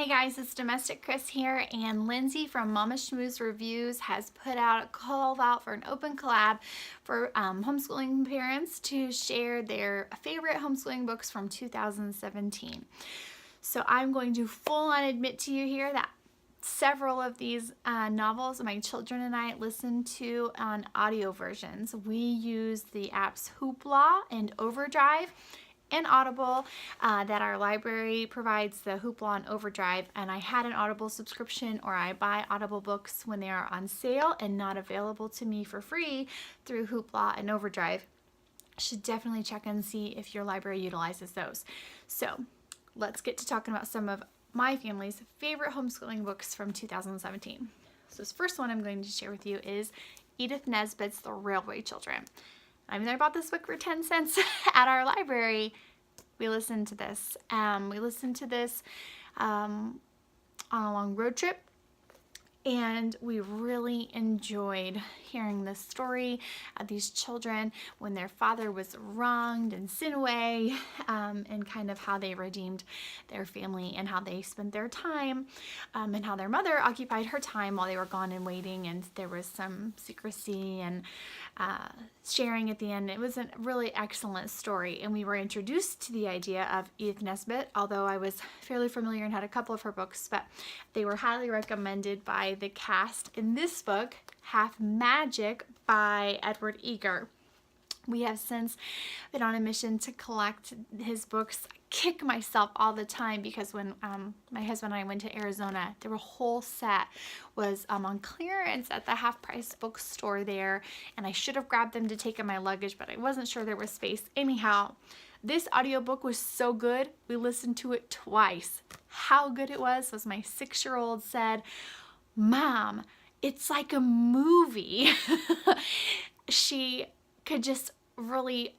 Hey guys, it's DomesticKrys here, and Lindsey from Momma Schmooze Reviews has put out a call out for an open collab for homeschooling parents to share their favorite homeschooling books from 2017. So I'm going to full on admit to you here that several of these novels my children and I listen to on audio versions. We use the apps Hoopla and Overdrive and Audible that our library provides, the Hoopla and Overdrive, and I had an Audible subscription, or I buy Audible books when they are on sale and not available to me for free through Hoopla and Overdrive. Should definitely check and see if your library utilizes those. So let's get to talking about some of my family's favorite homeschooling books from 2017. So this first one I'm going to share with you is Edith Nesbit's The Railway Children. I mean, I bought this book for 10 cents at our library. We listened to this. On a long road trip, and we really enjoyed hearing the story of these children when their father was wronged and sent away, and kind of how they redeemed their family and how they spent their time, and how their mother occupied her time while they were gone and waiting, and there was some secrecy and sharing at the end. It was a really excellent story, and we were introduced to the idea of Edith Nesbit, although I was fairly familiar and had a couple of her books, but they were highly recommended by the cast in this book, Half Magic by Edward Eger. We have since been on a mission to collect his books. I kick myself all the time because when my husband and I went to Arizona, their whole set was on clearance at the half-price bookstore there, and I should have grabbed them to take in my luggage, but I wasn't sure there was space. Anyhow, this audiobook was so good, we listened to it twice. How good it was my 6-year-old said, "Mom, it's like a movie." She could just really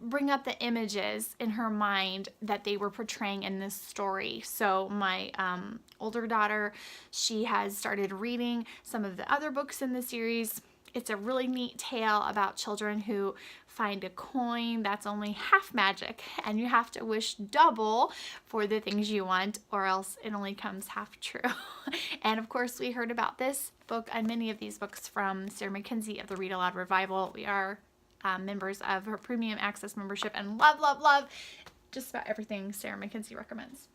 bring up the images in her mind that they were portraying in this story. So my older daughter, she has started reading some of the other books in the series. It's a really neat tale about children who find a coin that's only half magic, and you have to wish double for the things you want, or else it only comes half true. And of course, we heard about this book and many of these books from Sarah Mackenzie of the Read Aloud Revival. We are members of her premium access membership and love just about everything Sarah Mackenzie recommends.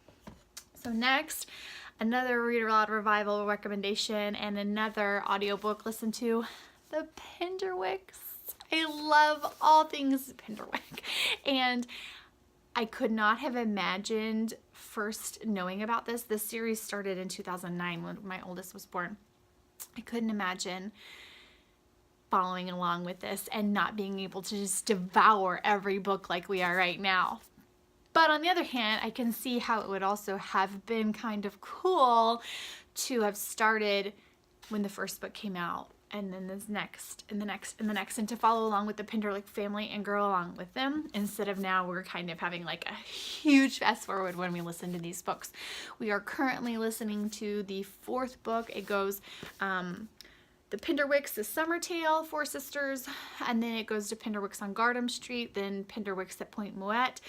So next, another Read Aloud Revival recommendation and another audiobook. Listen to the Penderwicks. I love all things Penderwick, and I could not have imagined first knowing about this. This series started in 2009 when my oldest was born. I couldn't imagine following along with this and not being able to just devour every book like we are right now. But on the other hand, I can see how it would also have been kind of cool to have started when the first book came out, and then this next, and the next, and the next, and to follow along with the Penderwick family and grow along with them, instead of now we're kind of having like a huge fast forward when we listen to these books. We are currently listening to the 4th book. It goes the Penderwicks, The Summer Tale, 4 Sisters, and then it goes to Penderwicks on Gardam Street, then Penderwicks at Point Mouette,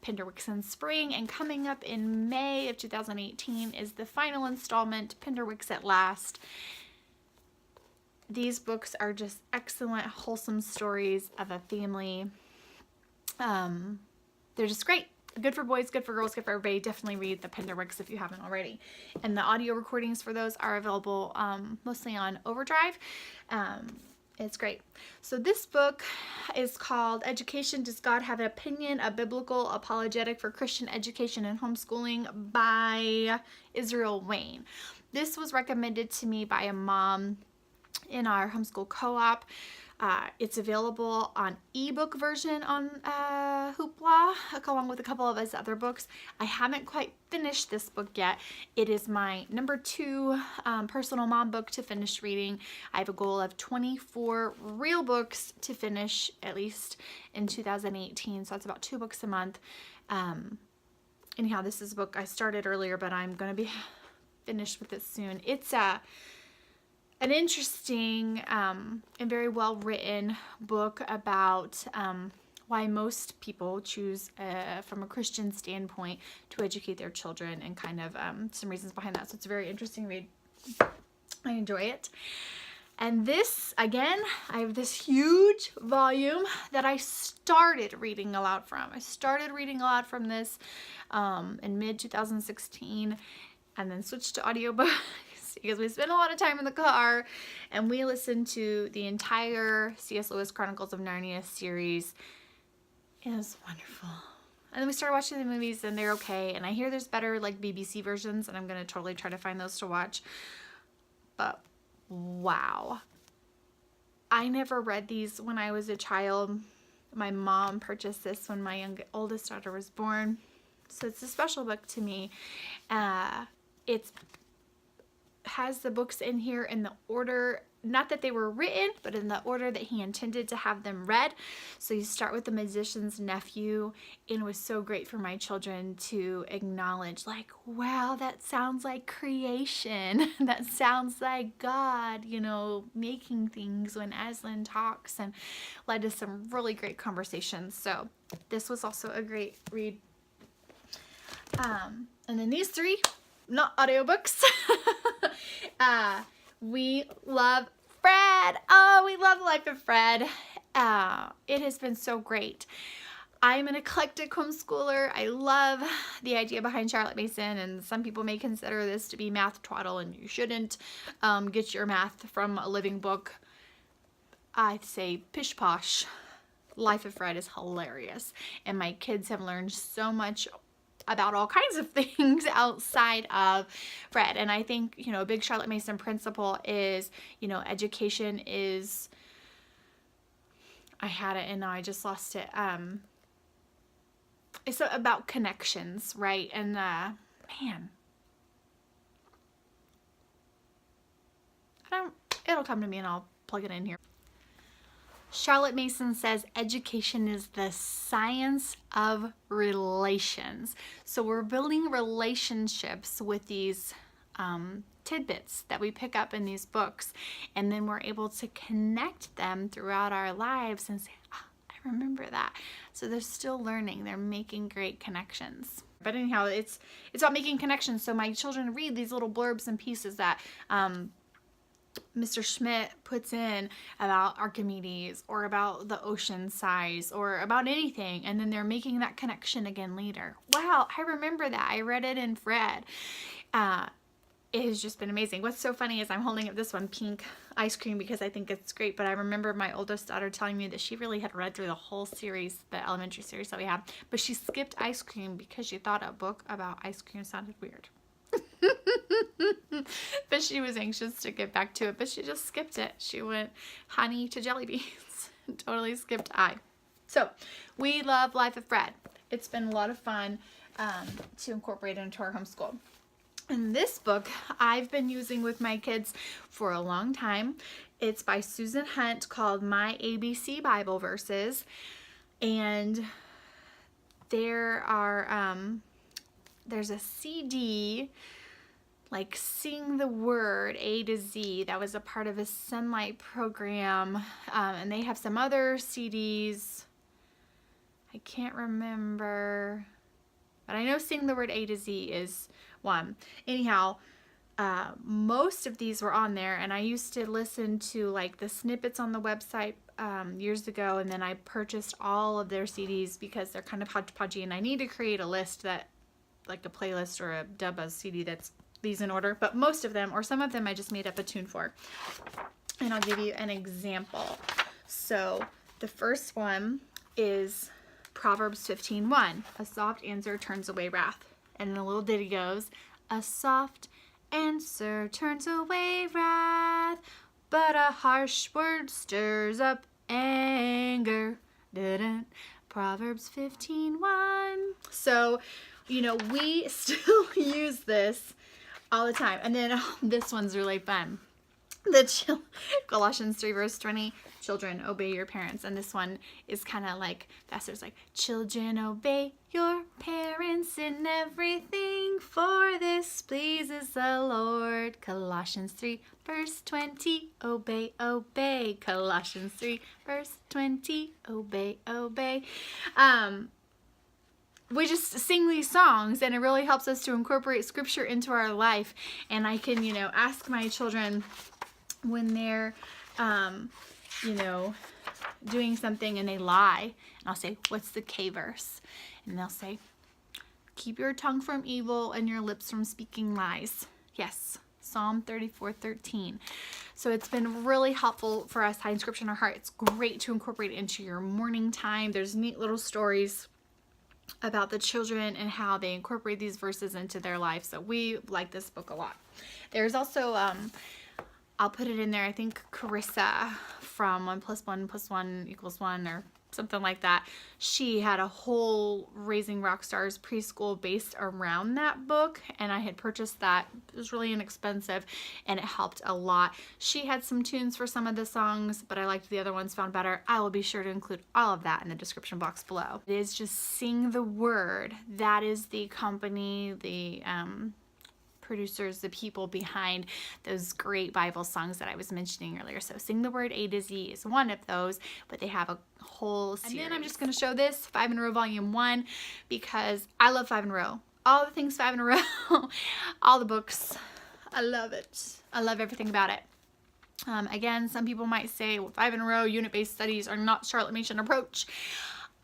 Penderwicks in Spring, and coming up in May of 2018 is the final installment, Penderwicks at Last. These books are just excellent, wholesome stories of a family. They're just great. Good for boys, good for girls, good for everybody. Definitely read the Penderwicks if you haven't already. And the audio recordings for those are available mostly on Overdrive. It's great. So this book is called Education, Does God Have an Opinion? A Biblical Apologetic for Christian Education and Homeschooling by Israel Wayne. This was recommended to me by a mom in our homeschool co-op. It's available on ebook version on Hoopla, along with a couple of his other books. I haven't quite finished this book yet. It is my number 2 personal mom book to finish reading. I have a goal of 24 real books to finish, at least in 2018, so that's about 2 books a month. Anyhow, this is a book I started earlier, but I'm going to be finished with it soon. It's an interesting and very well written book about why most people choose from a Christian standpoint to educate their children, and kind of some reasons behind that. So it's a very interesting read. I enjoy it. And this, again, I have this huge volume that I started reading aloud from. I started reading aloud from this in mid-2016, and then switched to audiobooks because we spent a lot of time in the car, and we listened to the entire C.S. Lewis Chronicles of Narnia series. It was wonderful. And then we started watching the movies, and they're okay. And I hear there's better like BBC versions, and I'm going to totally try to find those to watch. But wow. I never read these when I was a child. My mom purchased this when my oldest daughter was born. So it's a special book to me. It has the books in here in the order, not that they were written, but in the order that he intended to have them read. So you start with The Magician's Nephew, and it was so great for my children to acknowledge, like, wow, that sounds like creation. That sounds like God, you know, making things when Aslan talks, and led to some really great conversations. So this was also a great read. And then these three, not audiobooks. We love Fred. Oh, we love the life of Fred. It has been so great. I'm an eclectic homeschooler. I love the idea behind Charlotte Mason, and some people may consider this to be math twaddle, and you shouldn't get your math from a living book. I'd say pish posh. Life of Fred is hilarious, and my kids have learned so much about all kinds of things outside of Fred. And I think, you know, a big Charlotte Mason principle is, you know, education is, I had it and now I just lost it. It's about connections, right? And man, it'll come to me and I'll plug it in here. Charlotte Mason says education is the science of relations. So we're building relationships with these tidbits that we pick up in these books, and then we're able to connect them throughout our lives and say, oh, I remember that. So they're still learning. They're making great connections. But anyhow, it's about making connections. So my children read these little blurbs and pieces that Mr. Schmidt puts in about Archimedes, or about the ocean size, or about anything, and then they're making that connection again later. Wow, I remember that. I read it in Fred. It has just been amazing. What's so funny is I'm holding up this one, Pink Ice Cream, because I think it's great, but I remember my oldest daughter telling me that she really had read through the whole series, the elementary series that we had, but she skipped ice cream because she thought a book about ice cream sounded weird. But she was anxious to get back to it, but she just skipped it. She went honey to jelly beans. Totally skipped I. So we love Life of Fred. It's been a lot of fun to incorporate into our homeschool. And this book I've been using with my kids for a long time. It's by Susan Hunt, called My ABC Bible Verses. And there are there's a CD, like Sing the Word A to Z, that was a part of a Sunlight program, and they have some other CDs. I can't remember, but I know Sing the Word A to Z is one. Anyhow, most of these were on there, and I used to listen to like the snippets on the website years ago, and then I purchased all of their CDs because they're kind of hodgepodgey, and I need to create a list that, like a playlist or a Dubba CD that's these in order, but most of them, or some of them, I just made up a tune for. And I'll give you an example. So the first one is Proverbs 15:1. A soft answer turns away wrath. And then a little ditty goes, a soft answer turns away wrath, but a harsh word stirs up anger. Didn't. Proverbs 15:1. So, you know, we still use this all the time. And then this one's really fun. Colossians 3 verse 20, children, obey your parents. And this one is kind of like, pastor's like, children, obey your parents in everything, for this pleases the Lord. Colossians 3 verse 20, obey, obey. Colossians 3 verse 20, obey, obey. We just sing these songs, and it really helps us to incorporate scripture into our life. And I can, ask my children when they're, doing something and they lie, and I'll say, what's the K verse? And they'll say, keep your tongue from evil and your lips from speaking lies. Yes, Psalm 34:13. So it's been really helpful for us hiding scripture in our heart. It's great to incorporate it into your morning time. There's neat little stories about the children and how they incorporate these verses into their life. So we like this book a lot. There's also, I'll put it in there, I think Carissa from 1 + 1 + 1 = 1 or something like that. She had a whole Raising Rock Stars preschool based around that book, and I had purchased that. It was really inexpensive, and it helped a lot. She had some tunes for some of the songs, but I liked the other ones, found better. I will be sure to include all of that in the description box below. It is just Sing the Word. That is the company, the producers, the people behind those great Bible songs that I was mentioning earlier. So Sing the Word A to Z is one of those, but they have a whole series. And then I'm just going to show this 5 in a Row Volume 1 because I love 5 in a Row. All the things 5 in a row, all the books. I love it. I love everything about it. Again, some people might say, well, 5 in a Row unit-based studies are not Charlotte Mason approach.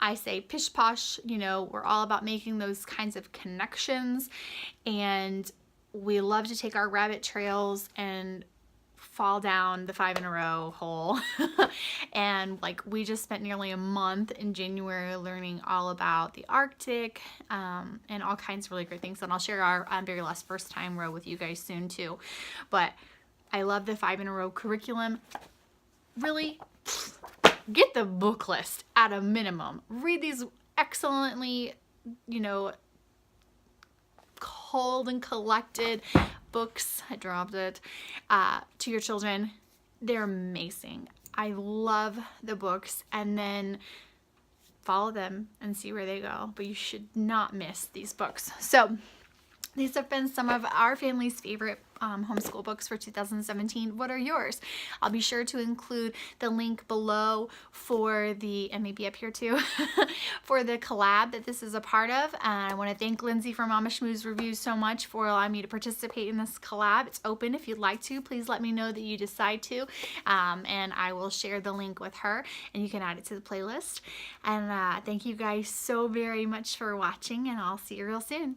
I say pish posh, we're all about making those kinds of connections, and we love to take our rabbit trails and fall down the 5 in a row hole. And we just spent nearly a month in January learning all about the Arctic and all kinds of really great things. And I'll share our very last first time row with you guys soon too. But I love the 5 in a row curriculum. Really get the book list at a minimum. Read these excellently, culled and collected books, I dropped it, to your children. They're amazing. I love the books, and then follow them and see where they go, but you should not miss these books. So these have been some of our family's favorite homeschool books for 2017. What are yours? I'll be sure to include the link below for the, and maybe up here too, for the collab that this is a part of. I want to thank Lindsey from Momma Schmooze Reviews so much for allowing me to participate in this collab. It's open if you'd like to. Please let me know that you decide to, and I will share the link with her, and you can add it to the playlist. And thank you guys so very much for watching, and I'll see you real soon.